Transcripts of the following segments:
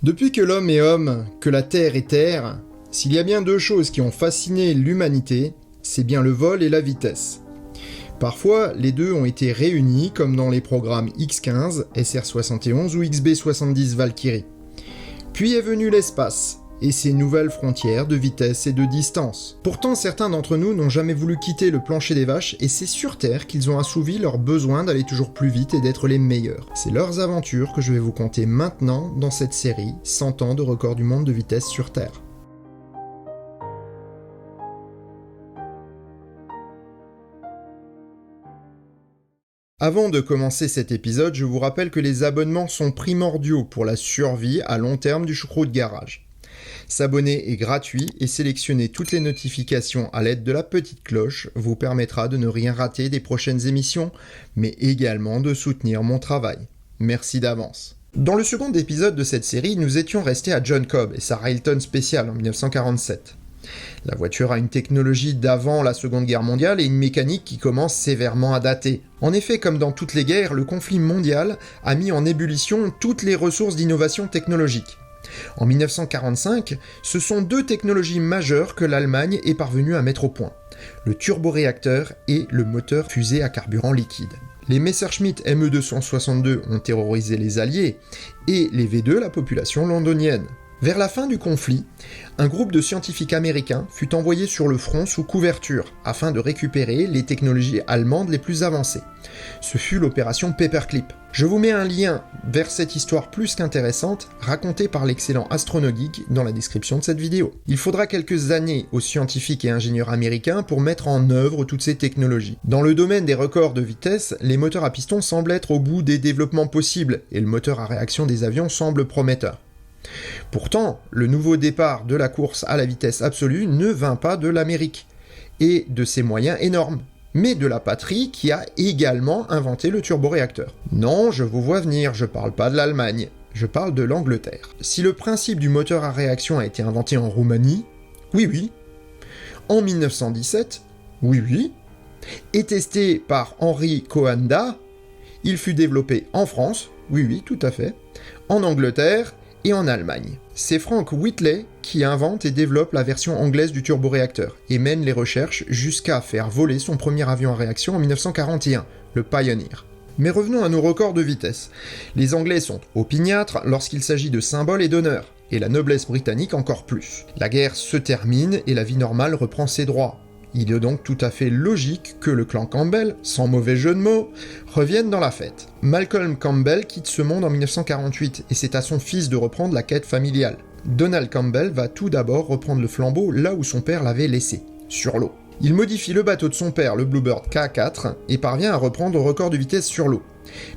Depuis que l'homme est homme, que la terre est terre, s'il y a bien deux choses qui ont fasciné l'humanité, c'est bien le vol et la vitesse. Parfois, les deux ont été réunis, comme dans les programmes X-15, SR-71 ou XB-70 Valkyrie. Puis est venu l'espace, et ses nouvelles frontières de vitesse et de distance. Pourtant, certains d'entre nous n'ont jamais voulu quitter le plancher des vaches, et c'est sur Terre qu'ils ont assouvi leur besoin d'aller toujours plus vite et d'être les meilleurs. C'est leurs aventures que je vais vous conter maintenant dans cette série 100 ans de record du monde de vitesse sur Terre. Avant de commencer cet épisode, je vous rappelle que les abonnements sont primordiaux pour la survie à long terme du choucroute garage. S'abonner est gratuit et sélectionner toutes les notifications à l'aide de la petite cloche vous permettra de ne rien rater des prochaines émissions, mais également de soutenir mon travail. Merci d'avance. Dans le second épisode de cette série, nous étions restés à John Cobb et sa Railton spéciale en 1947. La voiture a une technologie d'avant la Seconde Guerre mondiale et une mécanique qui commence sévèrement à dater. En effet, comme dans toutes les guerres, le conflit mondial a mis en ébullition toutes les ressources d'innovation technologique. En 1945, ce sont deux technologies majeures que l'Allemagne est parvenue à mettre au point, le turboréacteur et le moteur fusée à carburant liquide. Les Messerschmitt Me-262 ont terrorisé les Alliés, et les V2 la population londonienne. Vers la fin du conflit, un groupe de scientifiques américains fut envoyé sur le front sous couverture, afin de récupérer les technologies allemandes les plus avancées. Ce fut l'opération Paperclip. Je vous mets un lien vers cette histoire plus qu'intéressante, racontée par l'excellent Astronogeek dans la description de cette vidéo. Il faudra quelques années aux scientifiques et ingénieurs américains pour mettre en œuvre toutes ces technologies. Dans le domaine des records de vitesse, les moteurs à piston semblent être au bout des développements possibles, et le moteur à réaction des avions semble prometteur. Pourtant, le nouveau départ de la course à la vitesse absolue ne vint pas de l'Amérique, et de ses moyens énormes, mais de la patrie qui a également inventé le turboréacteur. Non, je vous vois venir, je parle pas de l'Allemagne, je parle de l'Angleterre. Si le principe du moteur à réaction a été inventé en Roumanie, oui. En 1917, oui. Et testé par Henry Coanda, il fut développé en France, oui, tout à fait, en Angleterre, et en Allemagne. C'est Frank Whitley qui invente et développe la version anglaise du turboréacteur, et mène les recherches jusqu'à faire voler son premier avion à réaction en 1941, le Pioneer. Mais revenons à nos records de vitesse. Les Anglais sont opiniâtres lorsqu'il s'agit de symboles et d'honneurs, et la noblesse britannique encore plus. La guerre se termine et la vie normale reprend ses droits. Il est donc tout à fait logique que le clan Campbell, sans mauvais jeu de mots, revienne dans la fête. Malcolm Campbell quitte ce monde en 1948 et c'est à son fils de reprendre la quête familiale. Donald Campbell va tout d'abord reprendre le flambeau là où son père l'avait laissé, sur l'eau. Il modifie le bateau de son père, le Bluebird K4, et parvient à reprendre le record de vitesse sur l'eau.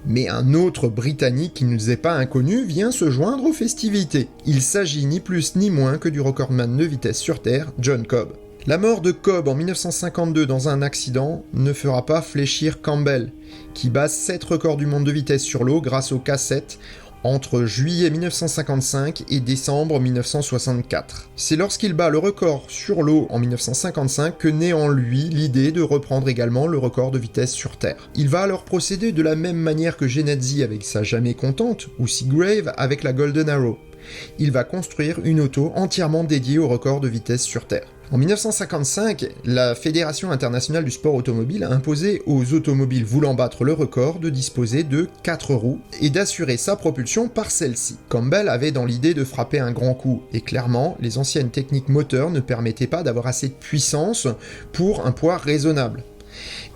Mais un autre Britannique qui ne nous est pas inconnu vient se joindre aux festivités. Il s'agit ni plus ni moins que du recordman de vitesse sur Terre, John Cobb. La mort de Cobb en 1952 dans un accident ne fera pas fléchir Campbell, qui bat 7 records du monde de vitesse sur l'eau grâce au K7 entre juillet 1955 et décembre 1964. C'est lorsqu'il bat le record sur l'eau en 1955 que naît en lui l'idée de reprendre également le record de vitesse sur Terre. Il va alors procéder de la même manière que Genadzi avec sa Jamais Contente ou Seagrave avec la Golden Arrow. Il va construire une auto entièrement dédiée au record de vitesse sur Terre. En 1955, la Fédération internationale du sport automobile a imposé aux automobiles voulant battre le record de disposer de 4 roues et d'assurer sa propulsion par celle-ci. Campbell avait dans l'idée de frapper un grand coup, et clairement, les anciennes techniques moteurs ne permettaient pas d'avoir assez de puissance pour un poids raisonnable.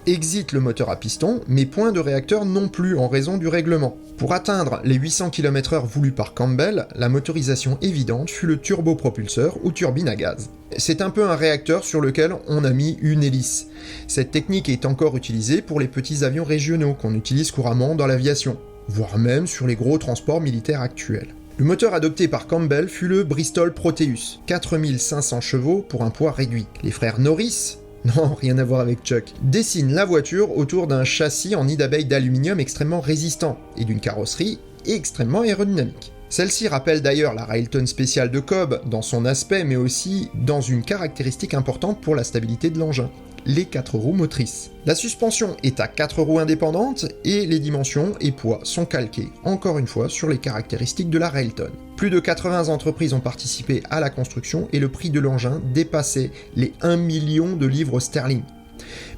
Exit le moteur à piston, mais point de réacteur non plus en raison du règlement. Pour atteindre les 800 km/h voulus par Campbell, la motorisation évidente fut le turbopropulseur ou turbine à gaz. C'est un peu un réacteur sur lequel on a mis une hélice. Cette technique est encore utilisée pour les petits avions régionaux qu'on utilise couramment dans l'aviation, voire même sur les gros transports militaires actuels. Le moteur adopté par Campbell fut le Bristol Proteus, 4500 chevaux pour un poids réduit. Les frères Norris, non, rien à voir avec Chuck, dessine la voiture autour d'un châssis en nid d'abeille d'aluminium extrêmement résistant et d'une carrosserie extrêmement aérodynamique. Celle-ci rappelle d'ailleurs la Railton spéciale de Cobb dans son aspect, mais aussi dans une caractéristique importante pour la stabilité de l'engin, les 4 roues motrices. La suspension est à 4 roues indépendantes et les dimensions et poids sont calqués, encore une fois, sur les caractéristiques de la Railton. Plus de 80 entreprises ont participé à la construction et le prix de l'engin dépassait les 1 million de livres sterling.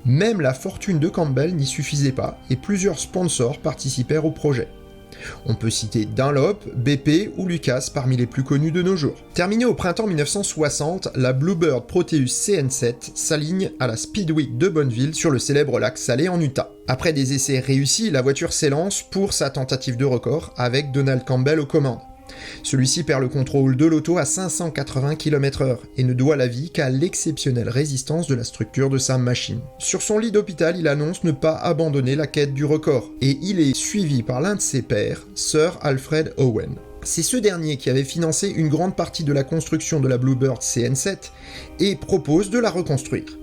Même la fortune de Campbell n'y suffisait pas et plusieurs sponsors participèrent au projet. On peut citer Dunlop, BP ou Lucas parmi les plus connus de nos jours. Terminée au printemps 1960, la Bluebird Proteus CN7 s'aligne à la Speedweek de Bonneville sur le célèbre lac Salé en Utah. Après des essais réussis, la voiture s'élance pour sa tentative de record avec Donald Campbell aux commandes. Celui-ci perd le contrôle de l'auto à 580 km/h et ne doit la vie qu'à l'exceptionnelle résistance de la structure de sa machine. Sur son lit d'hôpital, il annonce ne pas abandonner la quête du record et il est suivi par l'un de ses pairs, Sir Alfred Owen. C'est ce dernier qui avait financé une grande partie de la construction de la Bluebird CN7 et propose de la reconstruire.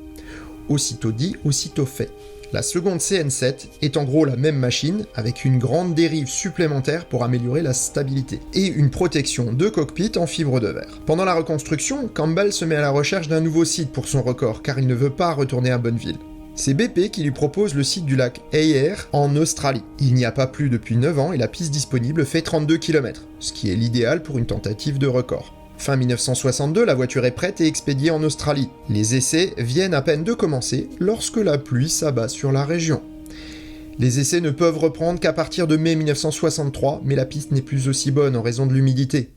Aussitôt dit, aussitôt fait. La seconde CN7 est en gros la même machine, avec une grande dérive supplémentaire pour améliorer la stabilité, et une protection de cockpit en fibre de verre. Pendant la reconstruction, Campbell se met à la recherche d'un nouveau site pour son record, car il ne veut pas retourner à Bonneville. C'est BP qui lui propose le site du lac Eyre en Australie. Il n'y a pas plus depuis 9 ans et la piste disponible fait 32 km, ce qui est l'idéal pour une tentative de record. Fin 1962, la voiture est prête et expédiée en Australie. Les essais viennent à peine de commencer lorsque la pluie s'abat sur la région. Les essais ne peuvent reprendre qu'à partir de mai 1963, mais la piste n'est plus aussi bonne en raison de l'humidité.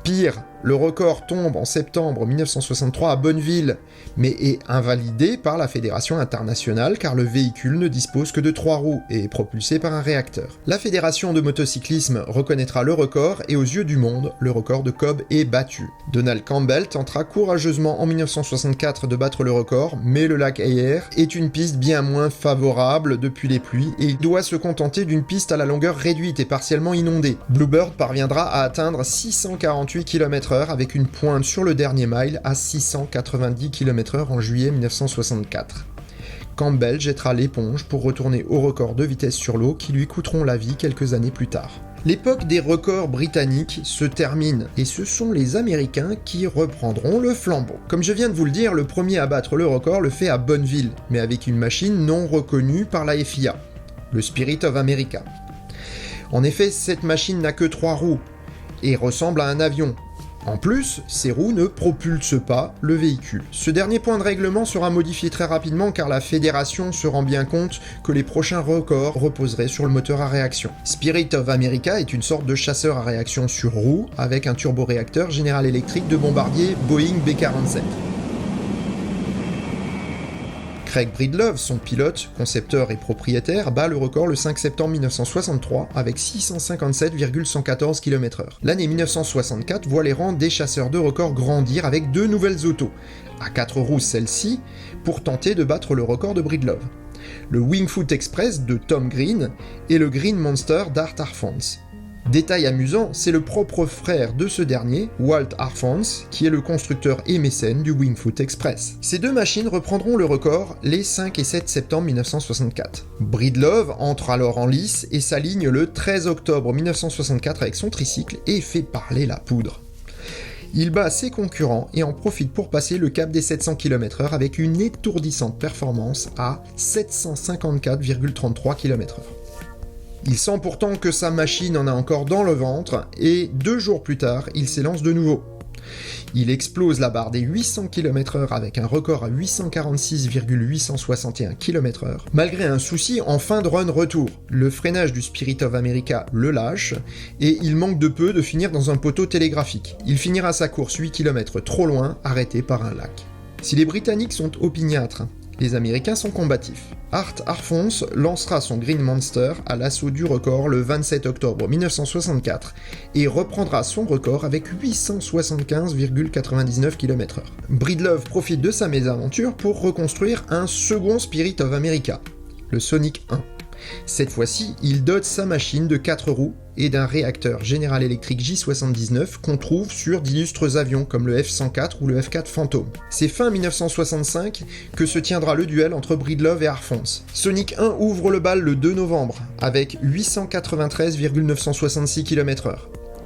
Pire, le record tombe en septembre 1963 à Bonneville, mais est invalidé par la Fédération internationale car le véhicule ne dispose que de 3 roues et est propulsé par un réacteur. La Fédération de motocyclisme reconnaîtra le record et aux yeux du monde, le record de Cobb est battu. Donald Campbell tentera courageusement en 1964 de battre le record, mais le lac Eyre est une piste bien moins favorable depuis les pluies et il doit se contenter d'une piste à la longueur réduite et partiellement inondée. Bluebird parviendra à atteindre 648 km/h avec une pointe sur le dernier mile à 690 km/h en juillet 1964. Campbell jettera l'éponge pour retourner au record de vitesse sur l'eau qui lui coûteront la vie quelques années plus tard. L'époque des records britanniques se termine et ce sont les Américains qui reprendront le flambeau. Comme je viens de vous le dire, le premier à battre le record le fait à Bonneville, mais avec une machine non reconnue par la FIA, le Spirit of America. En effet, cette machine n'a que 3 roues et ressemble à un avion. En plus, ces roues ne propulsent pas le véhicule. Ce dernier point de règlement sera modifié très rapidement car la fédération se rend bien compte que les prochains records reposeraient sur le moteur à réaction. Spirit of America est une sorte de chasseur à réaction sur roues avec un turboréacteur General Electric de bombardier Boeing B-47. Craig Breedlove, son pilote, concepteur et propriétaire, bat le record le 5 septembre 1963 avec 657,114 km/h. L'année 1964 voit les rangs des chasseurs de records grandir avec 2 nouvelles autos, à 4 roues celle-ci, pour tenter de battre le record de Breedlove. Le Wingfoot Express de Tom Green et le Green Monster d'Art Arfons. Détail amusant, c'est le propre frère de ce dernier, Walt Arfons, qui est le constructeur et mécène du Wingfoot Express. Ces 2 machines reprendront le record les 5 et 7 septembre 1964. Breedlove entre alors en lice et s'aligne le 13 octobre 1964 avec son tricycle et fait parler la poudre. Il bat ses concurrents et en profite pour passer le cap des 700 km/h avec une étourdissante performance à 754,33 km/h. Il sent pourtant que sa machine en a encore dans le ventre et 2 jours plus tard, il s'élance de nouveau. Il explose la barre des 800 km/h avec un record à 846,861 km/h, malgré un souci en fin de run retour. Le freinage du Spirit of America le lâche et il manque de peu de finir dans un poteau télégraphique. Il finira sa course 8 km trop loin, arrêté par un lac. Si les Britanniques sont opiniâtres, les Américains sont combatifs. Art Arfons lancera son Green Monster à l'assaut du record le 27 octobre 1964 et reprendra son record avec 875,99 km/h. Breedlove profite de sa mésaventure pour reconstruire un second Spirit of America, le Sonic 1. Cette fois-ci, il dote sa machine de 4 roues et d'un réacteur General Electric J79 qu'on trouve sur d'illustres avions comme le F-104 ou le F-4 Phantom. C'est fin 1965 que se tiendra le duel entre Breedlove et Arfons. Sonic 1 ouvre le bal le 2 novembre avec 893,966 km/h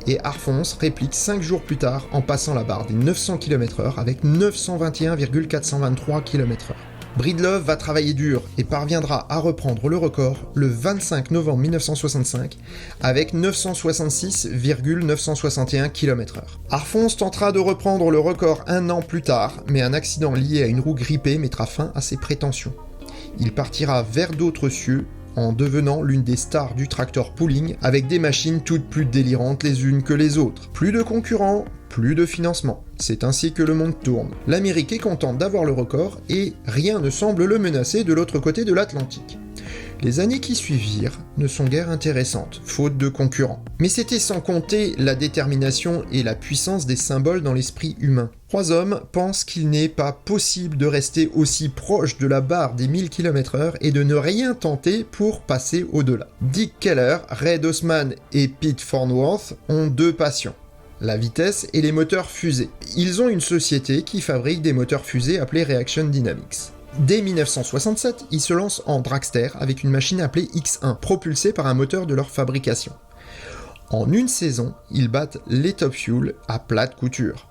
et Arfons réplique 5 jours plus tard en passant la barre des 900 km/h avec 921,423 km/h. Breedlove va travailler dur et parviendra à reprendre le record le 25 novembre 1965 avec 966,961 km/h. Alphonse tentera de reprendre le record un an plus tard, mais un accident lié à une roue grippée mettra fin à ses prétentions. Il partira vers d'autres cieux en devenant l'une des stars du tractor pulling avec des machines toutes plus délirantes les unes que les autres. Plus de concurrents, plus de financement. C'est ainsi que le monde tourne. L'Amérique est contente d'avoir le record et rien ne semble le menacer de l'autre côté de l'Atlantique. Les années qui suivirent ne sont guère intéressantes, faute de concurrents. Mais c'était sans compter la détermination et la puissance des symboles dans l'esprit humain. 3 hommes pensent qu'il n'est pas possible de rester aussi proche de la barre des 1000 km/h et de ne rien tenter pour passer au-delà. Dick Keller, Red Osman et Pete Farnworth ont 2 passions: la vitesse et les moteurs fusées. Ils ont une société qui fabrique des moteurs fusées appelée Reaction Dynamics. Dès 1967, ils se lancent en dragster avec une machine appelée X1, propulsée par un moteur de leur fabrication. En une saison, ils battent les Top Fuel à plate couture.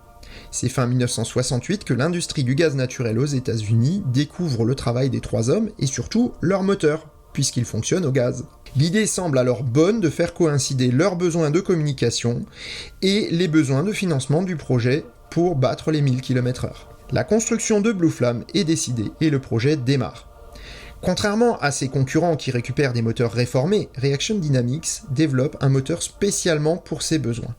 C'est fin 1968 que l'industrie du gaz naturel aux États-Unis découvre le travail des 3 hommes et surtout leur moteur, puisqu'il fonctionne au gaz. L'idée semble alors bonne de faire coïncider leurs besoins de communication et les besoins de financement du projet pour battre les 1000 km/h. La construction de Blue Flame est décidée et le projet démarre. Contrairement à ses concurrents qui récupèrent des moteurs réformés, Reaction Dynamics développe un moteur spécialement pour ses besoins.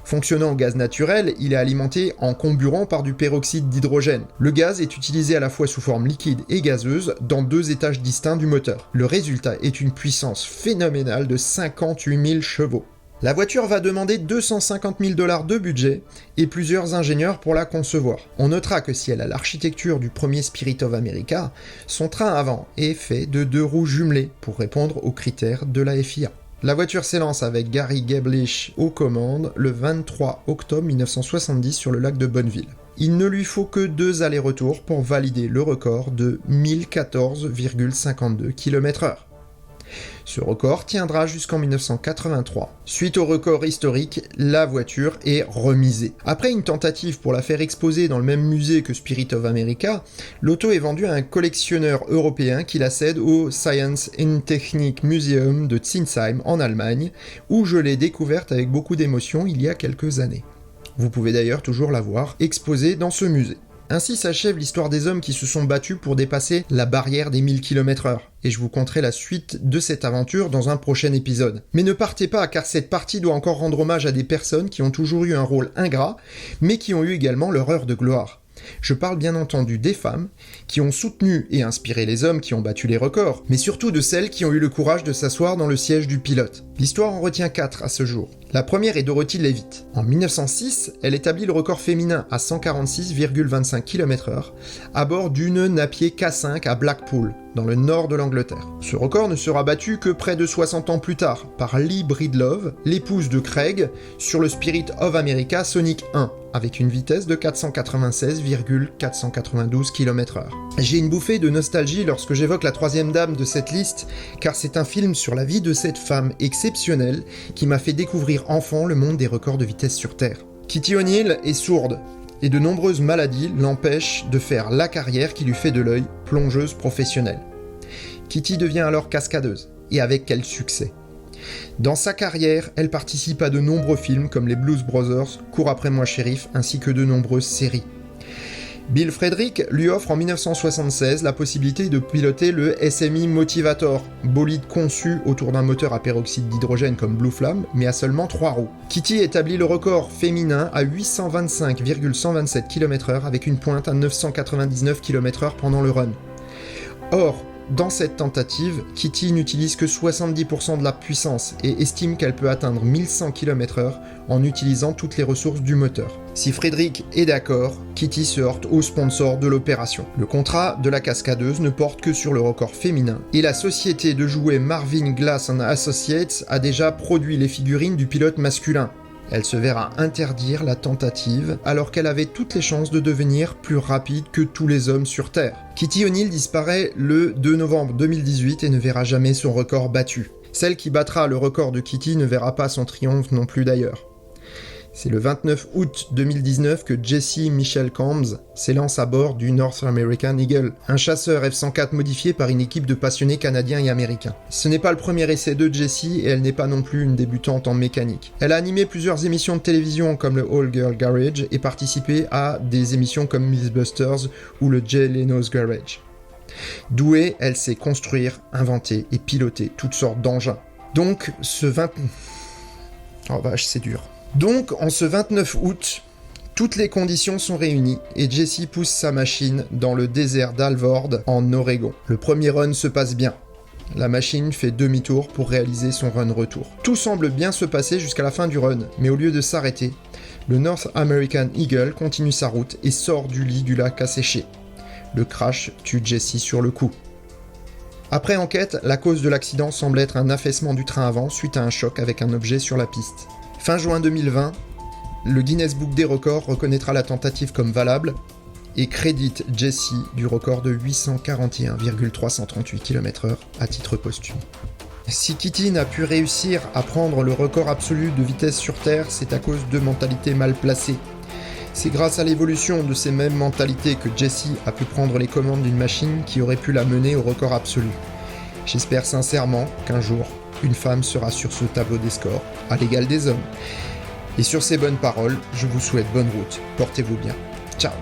Fonctionnant au gaz naturel, il est alimenté en comburant par du peroxyde d'hydrogène. Le gaz est utilisé à la fois sous forme liquide et gazeuse dans 2 étages distincts du moteur. Le résultat est une puissance phénoménale de 58 000 chevaux. La voiture va demander 250 000 $ de budget et plusieurs ingénieurs pour la concevoir. On notera que si elle a l'architecture du premier Spirit of America, son train avant est fait de 2 roues jumelées pour répondre aux critères de la FIA. La voiture s'élance avec Gary Gablish aux commandes le 23 octobre 1970 sur le lac de Bonneville. Il ne lui faut que 2 allers-retours pour valider le record de 1014,52 km/h. Ce record tiendra jusqu'en 1983. Suite au record historique, la voiture est remisée. Après une tentative pour la faire exposer dans le même musée que Spirit of America, l'auto est vendue à un collectionneur européen qui la cède au Science and Technik Museum de Zinsheim en Allemagne, où je l'ai découverte avec beaucoup d'émotion il y a quelques années. Vous pouvez d'ailleurs toujours la voir exposée dans ce musée. Ainsi s'achève l'histoire des hommes qui se sont battus pour dépasser la barrière des 1000 km/h, et je vous conterai la suite de cette aventure dans un prochain épisode. Mais ne partez pas, car cette partie doit encore rendre hommage à des personnes qui ont toujours eu un rôle ingrat, mais qui ont eu également leur heure de gloire. Je parle bien entendu des femmes qui ont soutenu et inspiré les hommes qui ont battu les records, mais surtout de celles qui ont eu le courage de s'asseoir dans le siège du pilote. L'histoire en retient 4 à ce jour. La première est Dorothy Leavitt. En 1906, elle établit le record féminin à 146,25 km/h à bord d'une Napier K5 à Blackpool, dans le nord de l'Angleterre. Ce record ne sera battu que près de 60 ans plus tard par Lee Breedlove, l'épouse de Craig, sur le Spirit of America Sonic 1, avec une vitesse de 496,492 km/h. J'ai une bouffée de nostalgie lorsque j'évoque la 3e dame de cette liste, car c'est un film sur la vie de cette femme exceptionnelle qui m'a fait découvrir enfant le monde des records de vitesse sur Terre. Kitty O'Neill est sourde, et de nombreuses maladies l'empêchent de faire la carrière qui lui fait de l'œil, plongeuse professionnelle. Kitty devient alors cascadeuse, et avec quel succès. Dans sa carrière, elle participe à de nombreux films comme les Blues Brothers, Cours après moi shérif, ainsi que de nombreuses séries. Bill Frederick lui offre en 1976 la possibilité de piloter le SMI Motivator, bolide conçu autour d'un moteur à peroxyde d'hydrogène comme Blue Flame, mais à seulement 3 roues. Kitty établit le record féminin à 825,127 km/h avec une pointe à 999 km/h pendant le run. Or, dans cette tentative, Kitty n'utilise que 70% de la puissance et estime qu'elle peut atteindre 1100 km/h en utilisant toutes les ressources du moteur. Si Frederick est d'accord, Kitty se heurte au sponsor de l'opération. Le contrat de la cascadeuse ne porte que sur le record féminin, et la société de jouets Marvin Glass & Associates a déjà produit les figurines du pilote masculin. Elle se verra interdire la tentative alors qu'elle avait toutes les chances de devenir plus rapide que tous les hommes sur Terre. Kitty O'Neill disparaît le 2 novembre 2018 et ne verra jamais son record battu. Celle qui battra le record de Kitty ne verra pas son triomphe non plus d'ailleurs. C'est le 29 août 2019 que Jesse Michelle Combs s'élance à bord du North American Eagle, un chasseur F-104 modifié par une équipe de passionnés canadiens et américains. Ce n'est pas le premier essai de Jessie et elle n'est pas non plus une débutante en mécanique. Elle a animé plusieurs émissions de télévision comme le All Girl Garage et participé à des émissions comme Mythbusters ou le Jay Leno's Garage. Douée, elle sait construire, inventer et piloter toutes sortes d'engins. Donc, Oh vache, c'est dur. Donc, en ce 29 août, toutes les conditions sont réunies et Jessie pousse sa machine dans le désert d'Alvord, en Oregon. Le premier run se passe bien. La machine fait demi-tour pour réaliser son run retour. Tout semble bien se passer jusqu'à la fin du run, mais au lieu de s'arrêter, le North American Eagle continue sa route et sort du lit du lac asséché. Le crash tue Jessie sur le coup. Après enquête, la cause de l'accident semble être un affaissement du train avant suite à un choc avec un objet sur la piste. Fin juin 2020, le Guinness Book des records reconnaîtra la tentative comme valable et crédite Jessie du record de 841,338 km/h à titre posthume. Si Kitty n'a pu réussir à prendre le record absolu de vitesse sur Terre, c'est à cause de mentalités mal placées. C'est grâce à l'évolution de ces mêmes mentalités que Jessie a pu prendre les commandes d'une machine qui aurait pu la mener au record absolu. J'espère sincèrement qu'un jour, une femme sera sur ce tableau des scores, à l'égal des hommes. Et sur ces bonnes paroles, je vous souhaite bonne route. Portez-vous bien. Ciao.